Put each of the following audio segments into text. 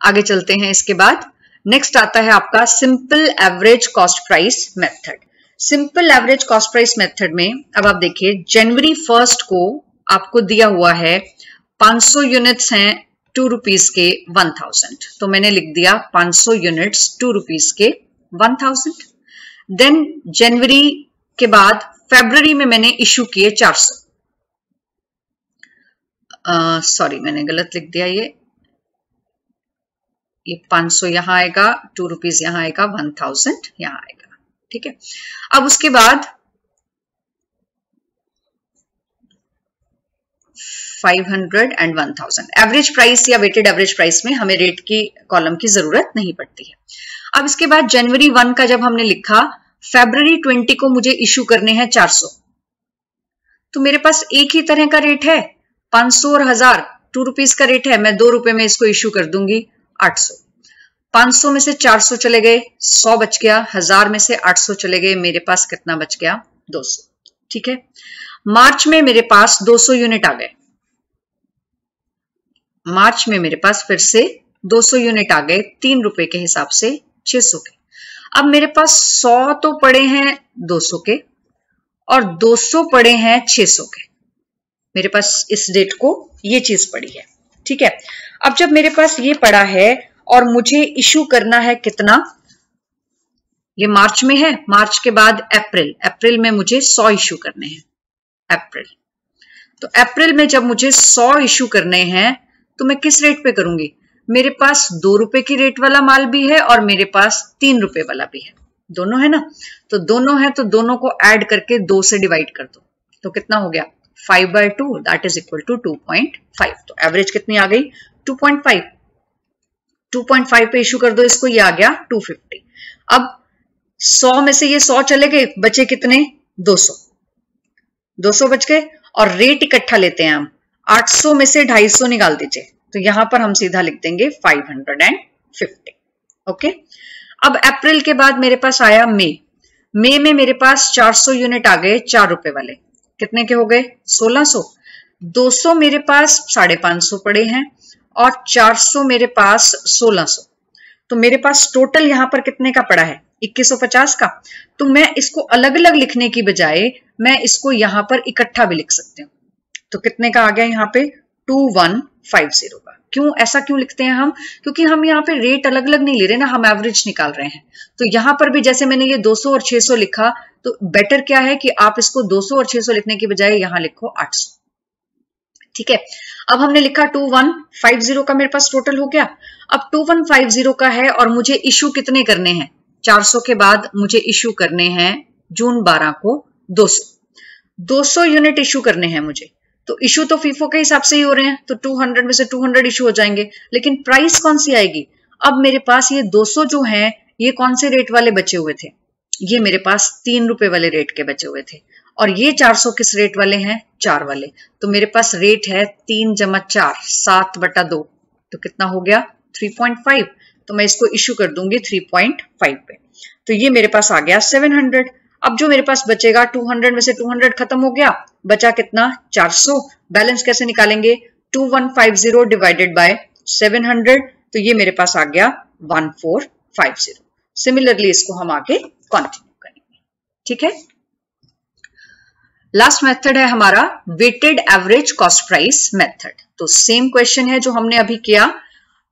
आगे चलते हैं। इसके बाद नेक्स्ट आता है आपका simple average cost price method. Simple average cost price method में अब आप देखिए, जनवरी 1 को आपको दिया हुआ है 500 यूनिट्स हैं 2 रुपीज के 1000, तो मैंने लिख दिया 500 यूनिट्स 2 रुपीज के 1000। देन जनवरी के बाद फरवरी में मैंने इशू किए 400, सॉरी मैंने गलत लिख दिया, ये 500 यहां आएगा, 2 रुपीज यहां आएगा, 1000 यहां आएगा, ठीक है। अब उसके बाद 500 एंड 1000 एवरेज प्राइस या वेटेड एवरेज प्राइस में हमें रेट की कॉलम की जरूरत नहीं पड़ती है। अब इसके बाद जनवरी 1 का जब हमने लिखा, फरवरी 20 को मुझे इशू करने हैं 400, तो मेरे पास एक ही तरह का रेट है, 500 और 1000 2 रुपीज का रेट है, मैं 2 रुपए में इसको इशू कर दूंगी 800। 500 में से 400 चले गए, 100 बच गया, 1000 में से 800 चले गए, मेरे पास कितना बच गया, 200, ठीक है। मार्च में मेरे पास 200 यूनिट आ गए, मार्च में मेरे पास फिर से 200 यूनिट आ गए, 3 रुपए के हिसाब से 600 के। अब मेरे पास 100 तो पड़े हैं 200 के और 200 पड़े हैं 600 के, मेरे पास इस डेट को ये चीज पड़ी है, ठीक है। अब जब मेरे पास ये पड़ा है और मुझे इशू करना है कितना, ये मार्च में है, मार्च के बाद अप्रैल, अप्रैल में मुझे 100 इशू करने हैं, अप्रैल, तो अप्रैल में जब मुझे 100 इशू करने हैं तो मैं किस रेट पे करूंगी, मेरे पास 2 रुपए की रेट वाला माल भी है और मेरे पास 3 रुपए वाला भी है, दोनों है ना, तो दोनों है तो दोनों को ऐड करके 2 से डिवाइड कर दो, तो कितना हो गया 5/2, दैट इज इक्वल टू 2.5। तो एवरेज कितनी आ गई 2.5, 2.5 पे इशू कर दो इसको, ये आ गया 250। अब 100 में से ये 100 चले गए, बचे कितने 200, 200 बच गए, और रेट इकट्ठा लेते हैं हम, 800 में से 250 निकाल दीजिए, तो यहां पर हम सीधा लिख देंगे 550, ओके। अब अप्रैल के बाद मेरे पास आया मई, मई में मेरे पास 400 यूनिट आ गए 4 रुपए वाले, कितने के हो गए 1600, 200 मेरे पास 550 पड़े हैं और 400 मेरे पास 1600, तो मेरे पास टोटल यहां पर कितने का पड़ा है 2150 का। तो मैं इसको अलग अलग लिखने की बजाय मैं इसको यहां पर इकट्ठा भी लिख सकती हूँ, तो कितने का आ गया यहाँ पे 2150 का। क्यों ऐसा क्यों लिखते हैं हम, क्योंकि हम यहाँ पे रेट अलग अलग नहीं ले रहे ना, हम एवरेज निकाल रहे हैं। तो यहां पर भी जैसे मैंने ये 200 और 600 लिखा, तो बेटर क्या है कि आप इसको 200 और 600 लिखने की बजाय यहां लिखो 800, ठीक है। अब हमने लिखा 2150 का मेरे पास टोटल हो गया। अब 2150 का है और मुझे इशू कितने करने हैं, 400 के बाद मुझे इशू करने हैं जून 12 को 200 यूनिट इशू करने हैं मुझे, तो इशू तो फीफो के हिसाब से ही हो रहे हैं, तो 200 में से 200 इशू हो जाएंगे, लेकिन प्राइस कौन सी आएगी, अब मेरे पास ये 200 जो हैं ये कौन से रेट वाले बचे हुए थे, ये मेरे पास 3 रुपए वाले रेट के बचे हुए थे, और ये 400 किस रेट वाले हैं 4 वाले, तो मेरे पास रेट है 3 + 4 7/2, तो कितना हो गया 3.5, तो मैं इसको इशू कर दूंगी 3.5 पे, तो ये मेरे पास आ गया 700। अब जो मेरे पास बचेगा 200 में से 200 खत्म हो गया, बचा कितना 400, बैलेंस कैसे निकालेंगे 2150 डिवाइडेड बाय 700, तो ये मेरे पास आ गया 1450। सिमिलरली इसको हम आगे कंटिन्यू करेंगे, ठीक है। लास्ट मेथड है हमारा weighted average cost price method. तो सेम क्वेश्चन है जो हमने अभी किया,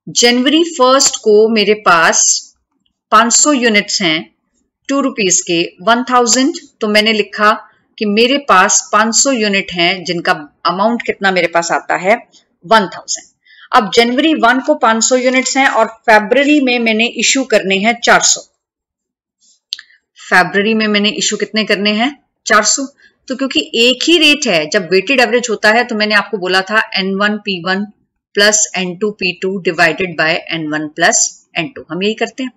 जनवरी 1 को मेरे पास 500 यूनिट्स हैं 2 रुपीज के 1000, तो मैंने लिखा कि मेरे पास 500 यूनिट हैं जिनका अमाउंट कितना मेरे पास आता है 1000। अब जनवरी 1 को 500 यूनिट्स हैं और फरवरी में मैंने इशू करने हैं 400, फरवरी में मैंने इशू कितने करने हैं 400, तो क्योंकि एक ही रेट है, जब वेटेड एवरेज होता है तो मैंने आपको बोला था N1P1 plus N2P2 divided by N1 plus N2, हम यही करते हैं।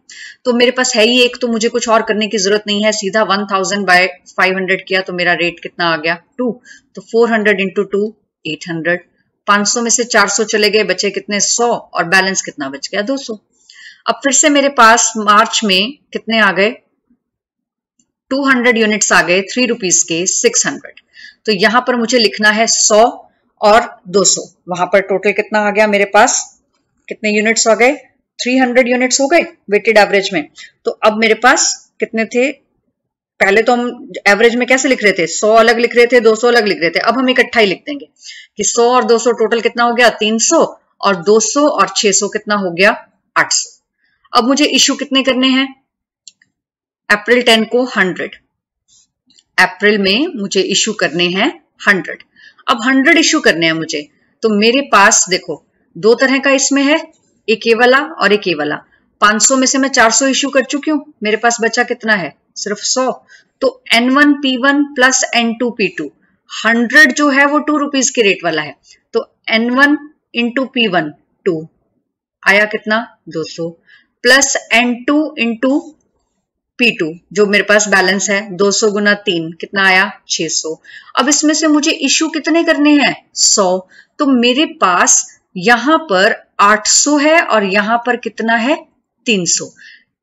तो मेरे पास है ही एक, तो मुझे कुछ और करने की जरूरत नहीं है, सीधा 1000/500 किया तो मेरा रेट कितना आ गया 2, तो 400 × 2 800, 500 में से 400 चले गए, बचे कितने 100, और बैलेंस कितना बच गया 200। अब फिर से मेरे पास मार्च में कितने आ गए 200 यूनिट्स आ गए 3 रुपीज के 600, तो यहां पर मुझे लिखना है 100 और 200, वहां पर टोटल कितना आ गया मेरे पास, कितने यूनिट्स आ गए 300 यूनिट्स हो गए वेटेड एवरेज में। तो अब मेरे पास कितने थे, पहले तो हम एवरेज में कैसे लिख रहे थे, 100 अलग लिख रहे थे, 200 अलग लिख रहे थे। अब हम इकट्ठा ही लिख देंगे कि 100 और 200 टोटल कितना हो गया 300, और 200 और 600 कितना हो गया 800। अब मुझे इशू कितने करने हैं, अप्रैल 10 को 100, अप्रैल में मुझे इशू करने हैं 100। अब 100 इशू करने हैं मुझे, तो मेरे पास देखो दो तरह का इसमें है, एक ये वाला और एक ये वाला। 500 में से मैं 400 इशू कर चुकी हूं, मेरे पास बचा कितना है सिर्फ 100। तो N1P1 प्लस N2P2, 100 जो है वो 2 रुपीज के रेट वाला है, तो N1 इंटू P1 2 आया कितना 200, प्लस N2 इंटू P2 जो मेरे पास बैलेंस है 200 गुना 3 कितना आया 600। अब इसमें से मुझे इशू कितने करने हैं 100, तो मेरे पास यहां पर 800 है और यहां पर कितना है 300।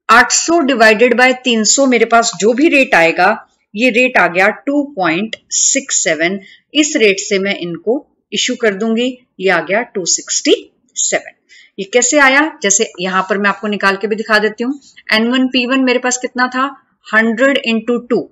800 डिवाइडेड बाय 300 मेरे पास जो भी रेट आएगा, ये रेट आ गया 2.67। इस रेट से मैं इनको इशू कर दूंगी, ये आ गया 267। ये कैसे आया, जैसे यहां पर मैं आपको निकाल के भी दिखा देती हूं। N1P1 मेरे पास कितना था 100 इंटू 2,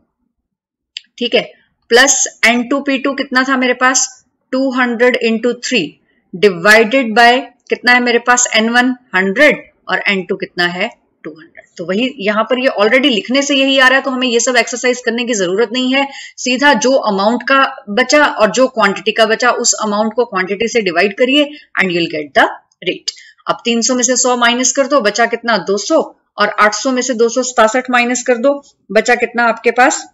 ठीक है, प्लस N2P2 कितना था मेरे पास 200 इंटू 3, डिवाइडेड बाय कितना है मेरे पास N1 100 और N2 कितना है 200। तो वही यहां पर ये ऑलरेडी लिखने से यही आ रहा है, तो हमें ये सब एक्सरसाइज करने की जरूरत नहीं है। सीधा जो अमाउंट का बचा और जो क्वांटिटी का बचा उस अमाउंट को क्वांटिटी से डिवाइड करिए and you will get the rate. अब 300 में से 100 माइनस कर दो, बचा कितना 200, और 800 में से 267 माइनस कर दो, बचा कितना आपके पास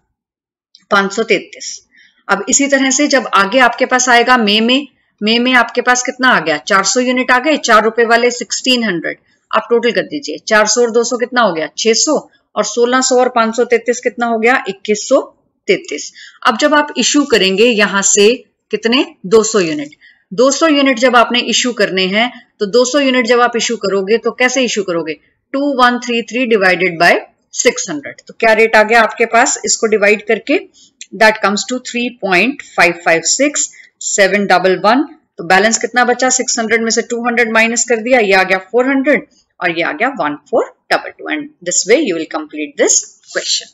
533। अब इसी तरह से जब आगे आपके पास आएगा मई में आपके पास कितना आ गया 400 यूनिट आ गए, 4 रुपए वाले 1600। आप टोटल कर दीजिए, 400 और 200 कितना हो गया 600, और 1600 और 533 कितना हो गया 2133। अब जब आप इशू करेंगे यहां से कितने 200 यूनिट, 200 यूनिट जब आपने इशू करने हैं, तो 200 यूनिट जब आप इशू करोगे तो कैसे इशू करोगे 2133 डिवाइडेड बाय 600। तो क्या रेट आ गया आपके पास, इसको डिवाइड करके दैट कम्स टू 3.556711। तो बैलेंस कितना बचा 600 में से 200 माइनस कर दिया, ये आ गया 400 और ये आ गया 1422। And this way you will complete this question.